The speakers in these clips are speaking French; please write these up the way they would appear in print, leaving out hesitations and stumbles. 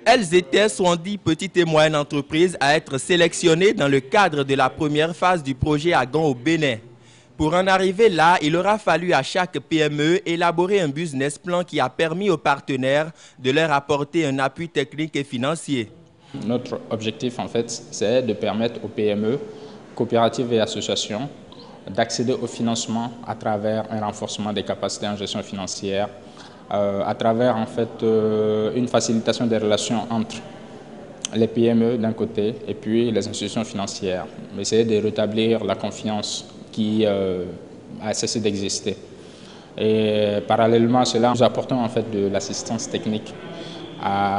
Elles étaient 70 petites et moyennes entreprises à être sélectionnées dans le cadre de la première phase du projet Agon au Bénin. Pour en arriver là, il aura fallu à chaque PME élaborer un business plan qui a permis aux partenaires de leur apporter un appui technique et financier. Notre objectif, en fait, c'est de permettre aux PME, coopératives et associations d'accéder au financement à travers un renforcement des capacités en gestion financière, à travers en fait une facilitation des relations entre les PME d'un côté et puis les institutions financières. Essayer de rétablir la confiance qui a cessé d'exister. Et parallèlement à cela, nous apportons en fait de l'assistance technique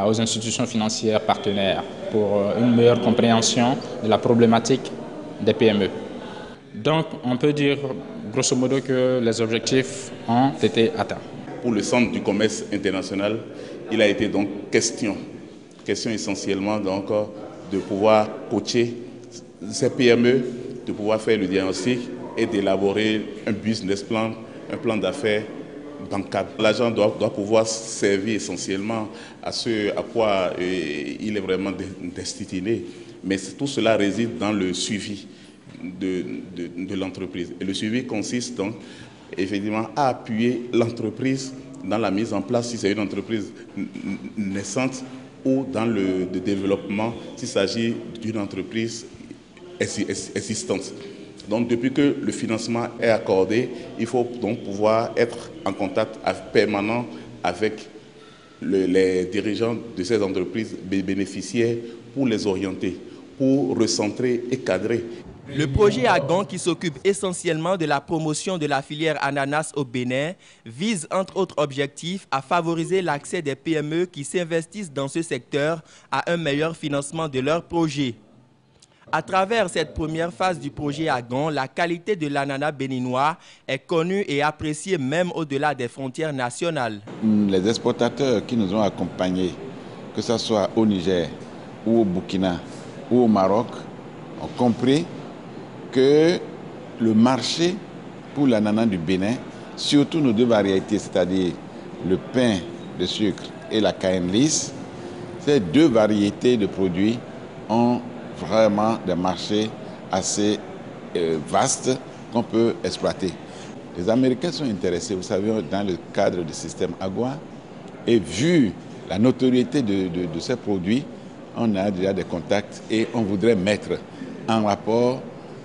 aux institutions financières partenaires pour une meilleure compréhension de la problématique des PME. Donc on peut dire grosso modo que les objectifs ont été atteints. Pour le Centre du commerce international, il a été donc question essentiellement donc de pouvoir coacher ces PME, de pouvoir faire le diagnostic et d'élaborer un business plan, un plan d'affaires bancable. L'agent doit pouvoir servir essentiellement à ce à quoi il est vraiment destiné, mais tout cela réside dans le suivi de l'entreprise. Et le suivi consiste donc effectivement à appuyer l'entreprise dans la mise en place si c'est une entreprise naissante ou dans le développement s'il s'agit d'une entreprise existante. Donc depuis que le financement est accordé, il faut donc pouvoir être en contact permanent avec les dirigeants de ces entreprises bénéficiaires pour les orienter, pour recentrer et cadrer. Le projet Agon, qui s'occupe essentiellement de la promotion de la filière ananas au Bénin, vise entre autres objectifs à favoriser l'accès des PME qui s'investissent dans ce secteur à un meilleur financement de leurs projets. À travers cette première phase du projet Agon, la qualité de l'ananas béninois est connue et appréciée même au-delà des frontières nationales. Les exportateurs qui nous ont accompagnés, que ce soit au Niger ou au Burkina ou au Maroc, ont compris que le marché pour l'ananas du Bénin, surtout nos deux variétés, c'est-à-dire le pain de sucre et la cayenne lisse, ces deux variétés de produits ont vraiment des marchés assez vastes qu'on peut exploiter. Les Américains sont intéressés, vous savez, dans le cadre du système AGOA, et vu la notoriété de ces produits, on a déjà des contacts et on voudrait mettre en rapport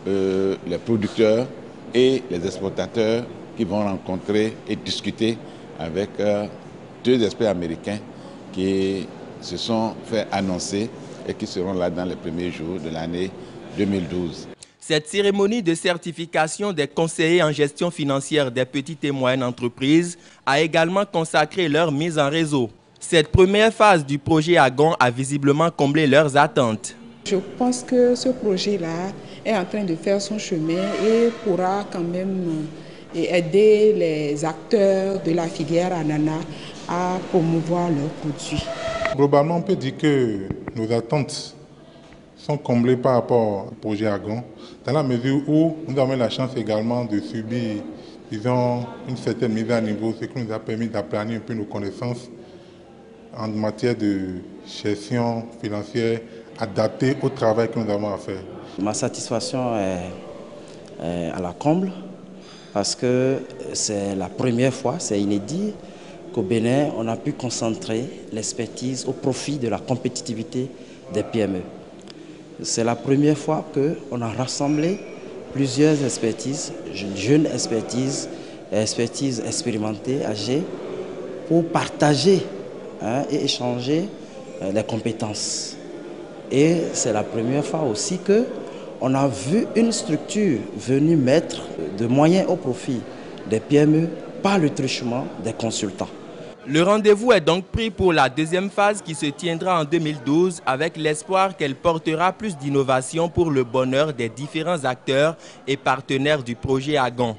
les producteurs et les exportateurs qui vont rencontrer et discuter avec deux experts américains qui se sont fait annoncer et qui seront là dans les premiers jours de l'année 2012. Cette cérémonie de certification des conseillers en gestion financière des petites et moyennes entreprises a également consacré leur mise en réseau. Cette première phase du projet Agon a visiblement comblé leurs attentes. Je pense que ce projet-là est en train de faire son chemin et pourra quand même aider les acteurs de la filière ananas à promouvoir leurs produits. Globalement, on peut dire que nos attentes sont comblées par rapport au projet Agon, dans la mesure où nous avons la chance également de subir, disons, une certaine mise à niveau, ce qui nous a permis d'aplanir un peu nos connaissances en matière de gestion financière adaptée au travail que nous avons à faire. Ma satisfaction est à la comble parce que c'est la première fois, c'est inédit, qu'au Bénin, on a pu concentrer l'expertise au profit de la compétitivité des PME. C'est la première fois qu'on a rassemblé plusieurs expertises, jeunes expertises, expertises expérimentées, âgées, pour partager et échanger les compétences. Et c'est la première fois aussi qu'on a vu une structure venir mettre de moyens au profit des PME par le truchement des consultants. Le rendez-vous est donc pris pour la deuxième phase qui se tiendra en 2012 avec l'espoir qu'elle portera plus d'innovation pour le bonheur des différents acteurs et partenaires du projet Agon.